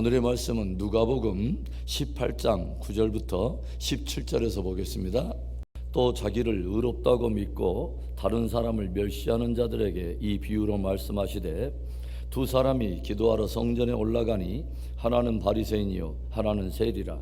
오늘의 말씀은 누가복음 18장 9절부터 17절에서 보겠습니다. 또 자기를 의롭다고 믿고 다른 사람을 멸시하는 자들에게 이 비유로 말씀하시되 두 사람이 기도하러 성전에 올라가니 하나는 바리새인이요 하나는 세리라.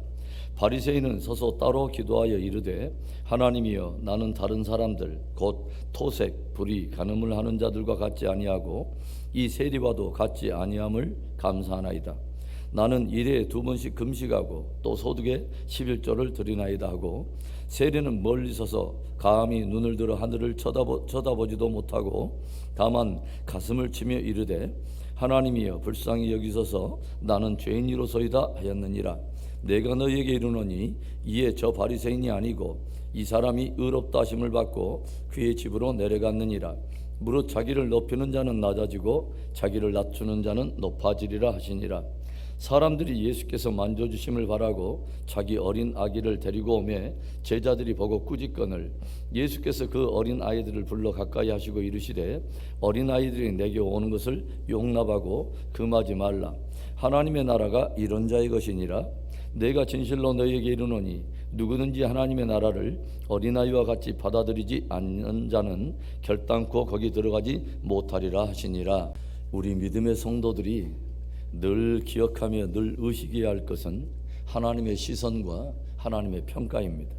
바리새인은 서서 따로 기도하여 이르되 하나님이여 나는 다른 사람들 곧 토색, 불의, 간음을 하는 자들과 같지 아니하고 이 세리와도 같지 아니함을 감사하나이다. 나는 일에 2번씩 금식하고 또 소득에 11조를 드리나이다 하고 세리는 멀리 서서 감히 눈을 들어 하늘을 쳐다보지도 못하고 다만 가슴을 치며 이르되 하나님이여 불쌍히 여기소서 나는 죄인이로소이다 하였느니라. 내가 너희에게 이르노니 이에 저 바리새인이 아니고 이 사람이 의롭다 하심을 받고 그의 집으로 내려갔느니라. 무릇 자기를 높이는 자는 낮아지고 자기를 낮추는 자는 높아지리라 하시니라. 사람들이 예수께서 만져주심을 바라고 자기 어린 아기를 데리고 오매 제자들이 보고 꾸짖거늘 예수께서 그 어린 아이들을 불러 가까이 하시고 이르시되 어린 아이들이 내게 오는 것을 용납하고 금하지 말라. 하나님의 나라가 이런 자의 것이니라. 내가 진실로 너희에게 이르노니 누구든지 하나님의 나라를 어린아이와 같이 받아들이지 않는 자는 결단코 거기 들어가지 못하리라 하시니라. 우리 믿음의 성도들이 늘 기억하며 늘 의식해야 할 것은 하나님의 시선과 하나님의 평가입니다.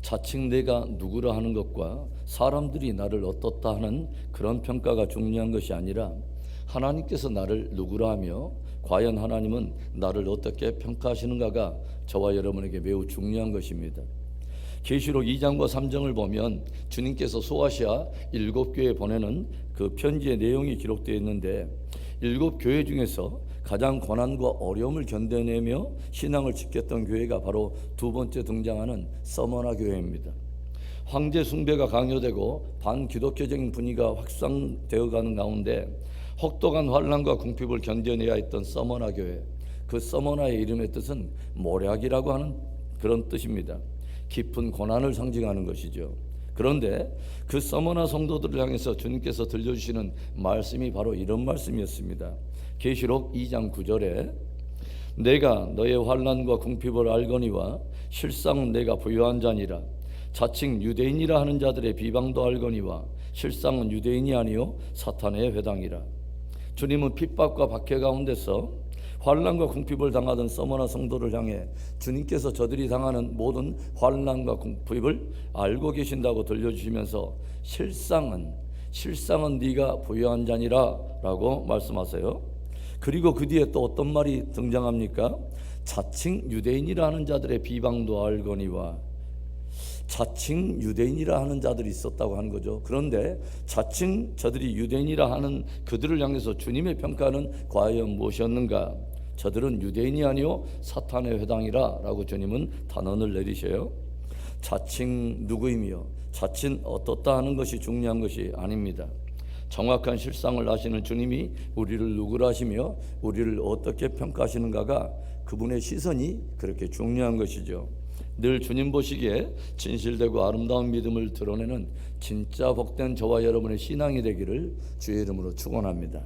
자칭 내가 누구라 하는 것과 사람들이 나를 어떻다 하는 그런 평가가 중요한 것이 아니라 하나님께서 나를 누구라 하며 과연 하나님은 나를 어떻게 평가하시는가가 저와 여러분에게 매우 중요한 것입니다. 계시록 2장과 3장을 보면 주님께서 소아시아 7교회에 보내는 그 편지의 내용이 기록되어 있는데 7교회 중에서 가장 고난과 어려움을 견뎌내며 신앙을 지켰던 교회가 바로 두 번째 등장하는 서머나 교회입니다. 황제 숭배가 강요되고 반기독교적인 분위기가 확산되어가는 가운데 혹독한 환난과 궁핍을 견뎌내야 했던 서머나 교회, 그 서머나의 이름의 뜻은 모략이라고 하는 그런 뜻입니다. 깊은 고난을 상징하는 것이죠. 그런데 그 서머나 성도들을 향해서 주님께서 들려주시는 말씀이 바로 이런 말씀이었습니다. 계시록 2장 9절에 내가 너의 환난과 궁핍을 알거니와 실상은 내가 부요한 자니라. 자칭 유대인이라 하는 자들의 비방도 알거니와 실상은 유대인이 아니요 사탄의 회당이라. 주님은 핍박과 박해 가운데서 환난과 궁핍을 당하던 서머나 성도를 향해 주님께서 저들이 당하는 모든 환난과 궁핍을 알고 계신다고 들려주시면서 실상은 네가 부요한 자니라 라고 말씀하세요. 그리고 그 뒤에 또 어떤 말이 등장합니까? 자칭 유대인이라 하는 자들의 비방도 알거니와. 자칭 유대인이라 하는 자들이 있었다고 하는 거죠. 그런데 자칭 저들이 유대인이라 하는 그들을 향해서 주님의 평가는 과연 무엇이었는가? 저들은 유대인이 아니요 사탄의 회당이라 라고 주님은 단언을 내리셔요. 자칭 누구이며 자칭 어떻다 하는 것이 중요한 것이 아닙니다. 정확한 실상을 아시는 주님이 우리를 누구라 하시며 우리를 어떻게 평가하시는가가 그분의 시선이 그렇게 중요한 것이죠. 늘 주님 보시기에 진실되고 아름다운 믿음을 드러내는 진짜 복된 저와 여러분의 신앙이 되기를 주의 이름으로 축원합니다.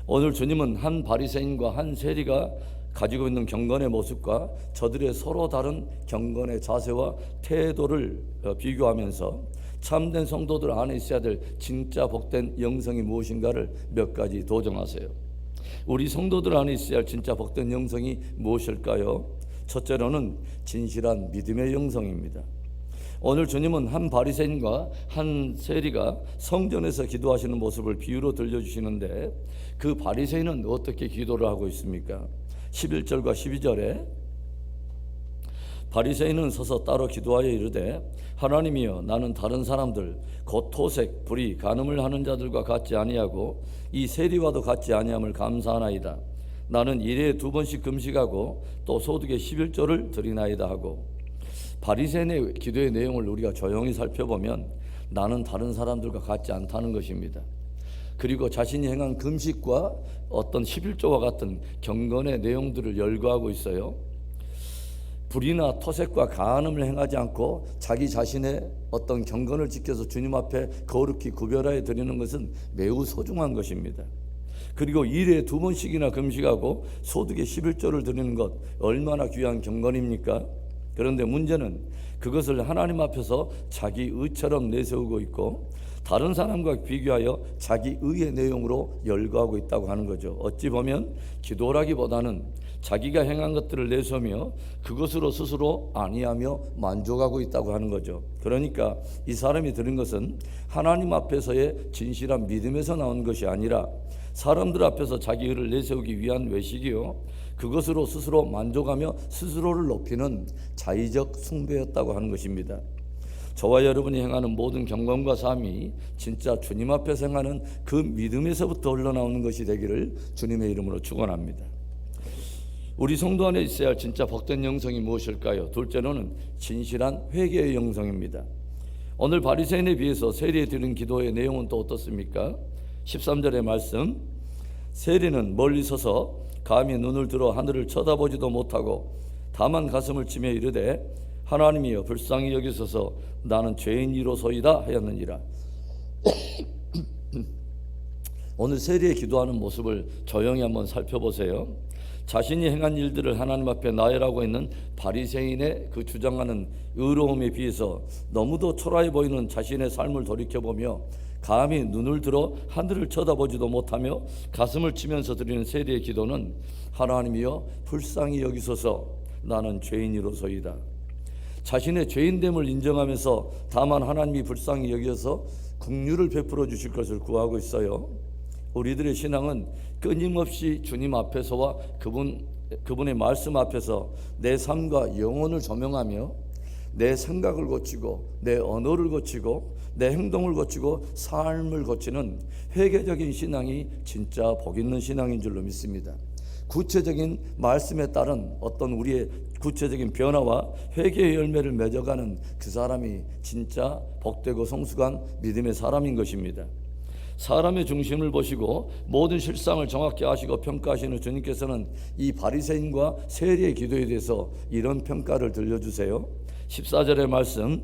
오늘 주님은 한 바리새인과 한 세리가 가지고 있는 경건의 모습과 저들의 서로 다른 경건의 자세와 태도를 비교하면서 참된 성도들 안에 있어야 될 진짜 복된 영성이 무엇인가를 몇 가지 도정하세요. 우리 성도들 안에 있어야 할 진짜 복된 영성이 무엇일까요? 첫째로는 진실한 믿음의 영성입니다. 오늘 주님은 한 바리새인과 한 세리가 성전에서 기도하시는 모습을 비유로 들려주시는데 그 바리새인은 어떻게 기도를 하고 있습니까? 11절과 12절에 바리새인은 서서 따로 기도하여 이르되 하나님이여 나는 다른 사람들 곧 토색, 불의, 간음을 하는 자들과 같지 아니하고 이 세리와도 같지 아니함을 감사하나이다. 나는 일에 2번씩 금식하고 또 소득의 11조를 드리나이다 하고 바리새인의 기도의 내용을 우리가 조용히 살펴보면 나는 다른 사람들과 같지 않다는 것입니다. 그리고 자신이 행한 금식과 어떤 11조와 같은 경건의 내용들을 열거하고 있어요. 불의나 토색과 간음을 행하지 않고 자기 자신의 어떤 경건을 지켜서 주님 앞에 거룩히 구별하여 드리는 것은 매우 소중한 것입니다. 그리고 일에 2번씩이나 금식하고 소득의 11조를 드리는 것 얼마나 귀한 경건입니까? 그런데 문제는 그것을 하나님 앞에서 자기 의처럼 내세우고 있고 다른 사람과 비교하여 자기 의의 내용으로 열거하고 있다고 하는 거죠. 어찌 보면 기도라기보다는 자기가 행한 것들을 내세우며 그것으로 스스로 아니하며 만족하고 있다고 하는 거죠. 그러니까 이 사람이 들은 것은 하나님 앞에서의 진실한 믿음에서 나온 것이 아니라 사람들 앞에서 자기 의를 내세우기 위한 외식이요, 그것으로 스스로 만족하며 스스로를 높이는 자의적 숭배였다고 하는 것입니다. 저와 여러분이 행하는 모든 경건과 삶이 진짜 주님 앞에서 행하는 그 믿음에서부터 흘러나오는 것이 되기를 주님의 이름으로 축원합니다. 우리 성도 안에 있어야 할 진짜 복된 영성이 무엇일까요? 둘째로는 진실한 회개의 영성입니다. 오늘 바리새인에 비해서 세리에 드린 기도의 내용은 또 어떻습니까? 13절의 말씀, 세리는 멀리 서서 감히 눈을 들어 하늘을 쳐다보지도 못하고 다만 가슴을 치며 이르되 하나님이여 불쌍히 여기소서 나는 죄인이로소이다 하였느니라. 오늘 세리의 기도하는 모습을 조용히 한번 살펴보세요. 자신이 행한 일들을 하나님 앞에 나열하고 있는 바리새인의 그 주장하는 의로움에 비해서 너무도 초라해 보이는 자신의 삶을 돌이켜보며 감히 눈을 들어 하늘을 쳐다보지도 못하며 가슴을 치면서 드리는 세리의 기도는 하나님이여 불쌍히 여기소서 나는 죄인이로소이다. 자신의 죄인됨을 인정하면서 다만 하나님이 불쌍히 여겨서 긍휼을 베풀어 주실 것을 구하고 있어요. 우리들의 신앙은 끊임없이 주님 앞에서와 그분의 말씀 앞에서 내 삶과 영혼을 조명하며 내 생각을 고치고 내 언어를 고치고 내 행동을 고치고 삶을 고치는 회개적인 신앙이 진짜 복 있는 신앙인 줄로 믿습니다. 구체적인 말씀에 따른 어떤 우리의 구체적인 변화와 회개의 열매를 맺어가는 그 사람이 진짜 복되고 성숙한 믿음의 사람인 것입니다. 사람의 중심을 보시고 모든 실상을 정확히 아시고 평가하시는 주님께서는 이 바리새인과 세리의 기도에 대해서 이런 평가를 들려주세요. 14절의 말씀,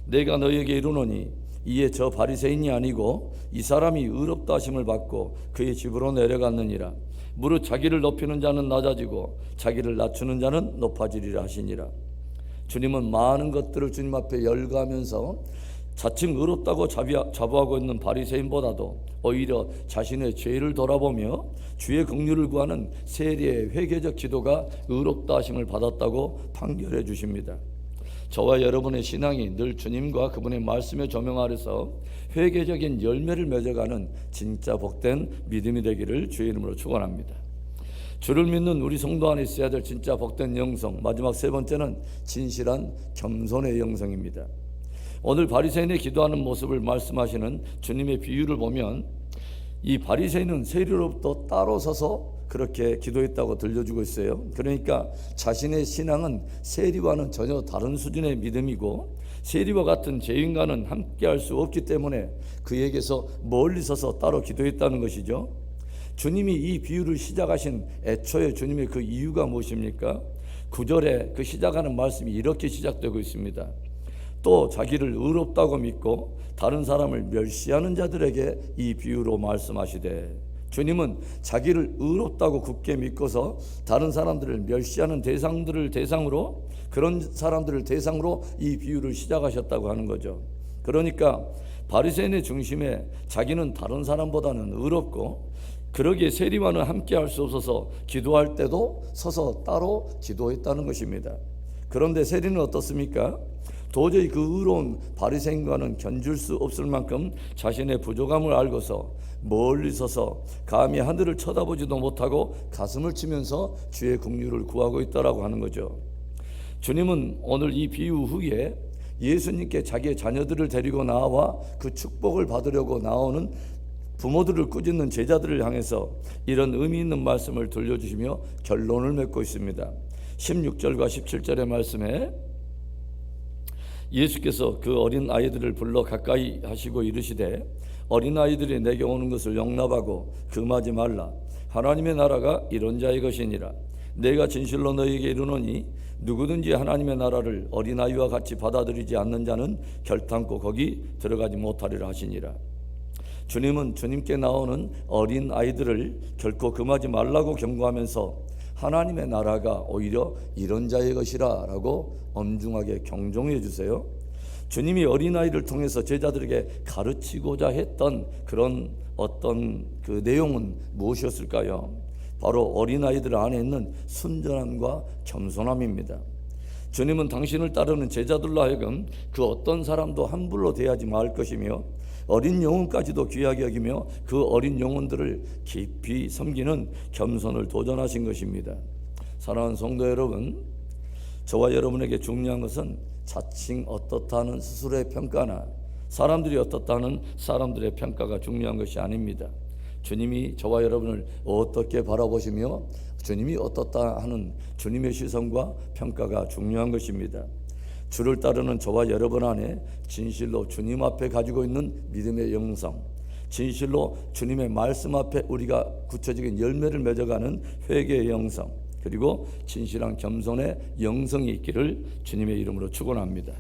내가 너희에게 이르노니 이에 저 바리새인이 아니고 이 사람이 의롭다 하심을 받고 그의 집으로 내려갔느니라. 무릇 자기를 높이는 자는 낮아지고 자기를 낮추는 자는 높아지리라 하시니라. 주님은 많은 것들을 주님 앞에 열거하면서 자칭 의롭다고 자부하고 있는 바리새인보다도 오히려 자신의 죄를 돌아보며 주의 긍휼을 구하는 세리의 회개적 기도가 의롭다 하심을 받았다고 판결해 주십니다. 저와 여러분의 신앙이 늘 주님과 그분의 말씀에 조명 아래서 회개적인 열매를 맺어가는 진짜 복된 믿음이 되기를 주의 이름으로 축원합니다. 주를 믿는 우리 성도 안에 있어야 될 진짜 복된 영성, 마지막 세 번째는 진실한 겸손의 영성입니다. 오늘 바리새인의 기도하는 모습을 말씀하시는 주님의 비유를 보면 이 바리새인은 세리로부터 따로 서서 그렇게 기도했다고 들려주고 있어요. 그러니까 자신의 신앙은 세리와는 전혀 다른 수준의 믿음이고 세리와 같은 죄인과는 함께할 수 없기 때문에 그에게서 멀리 서서 따로 기도했다는 것이죠. 주님이 이 비유를 시작하신 애초에 주님의 그 이유가 무엇입니까? 9절에 그 시작하는 말씀이 이렇게 시작되고 있습니다. 또 자기를 의롭다고 믿고 다른 사람을 멸시하는 자들에게 이 비유로 말씀하시되, 주님은 자기를 의롭다고 굳게 믿고서 다른 사람들을 멸시하는 대상들을 대상으로, 그런 사람들을 대상으로 이 비유를 시작하셨다고 하는 거죠. 그러니까 바리새인의 중심에 자기는 다른 사람보다는 의롭고 그러기에 세리와는 함께 할 수 없어서 기도할 때도 서서 따로 기도했다는 것입니다. 그런데 세리는 어떻습니까? 도저히 그 의로운 바리새인과는 견줄 수 없을 만큼 자신의 부족함을 알고서 멀리 서서 감히 하늘을 쳐다보지도 못하고 가슴을 치면서 주의 긍휼을 구하고 있다라고 하는 거죠. 주님은 오늘 이 비유 후에 예수님께 자기의 자녀들을 데리고 나와 그 축복을 받으려고 나오는 부모들을 꾸짖는 제자들을 향해서 이런 의미 있는 말씀을 들려주시며 결론을 맺고 있습니다. 16절과 17절의 말씀에 예수께서 그 어린 아이들을 불러 가까이 하시고 이르시되 어린 아이들이 내게 오는 것을 용납하고 금하지 말라. 하나님의 나라가 이런 자의 것이니라. 내가 진실로 너희에게 이르노니 누구든지 하나님의 나라를 어린아이와 같이 받아들이지 않는 자는 결탄코 거기 들어가지 못하리라 하시니라. 주님은 주님께 나오는 어린 아이들을 결코 금하지 말라고 경고하면서 하나님의 나라가 오히려 이런 자의 것이라 라고 엄중하게 경종해 주세요. 주님이 어린아이를 통해서 제자들에게 가르치고자 했던 그런 어떤 그 내용은 무엇이었을까요? 바로 어린아이들 안에 있는 순전함과 겸손함입니다. 주님은 당신을 따르는 제자들로 하여금 그 어떤 사람도 함부로 대하지 말 것이며 어린 영혼까지도 귀하게 여기며 그 어린 영혼들을 깊이 섬기는 겸손을 도전하신 것입니다. 사랑하는 성도 여러분, 저와 여러분에게 중요한 것은 자칭 어떻다는 스스로의 평가나 사람들이 어떻다는 사람들의 평가가 중요한 것이 아닙니다. 주님이 저와 여러분을 어떻게 바라보시며 주님이 어떻다 하는 주님의 시선과 평가가 중요한 것입니다. 주를 따르는 저와 여러분 안에 진실로 주님 앞에 가지고 있는 믿음의 영성, 진실로 주님의 말씀 앞에 우리가 구체적인 열매를 맺어가는 회개의 영성, 그리고 진실한 겸손의 영성이 있기를 주님의 이름으로 축원합니다.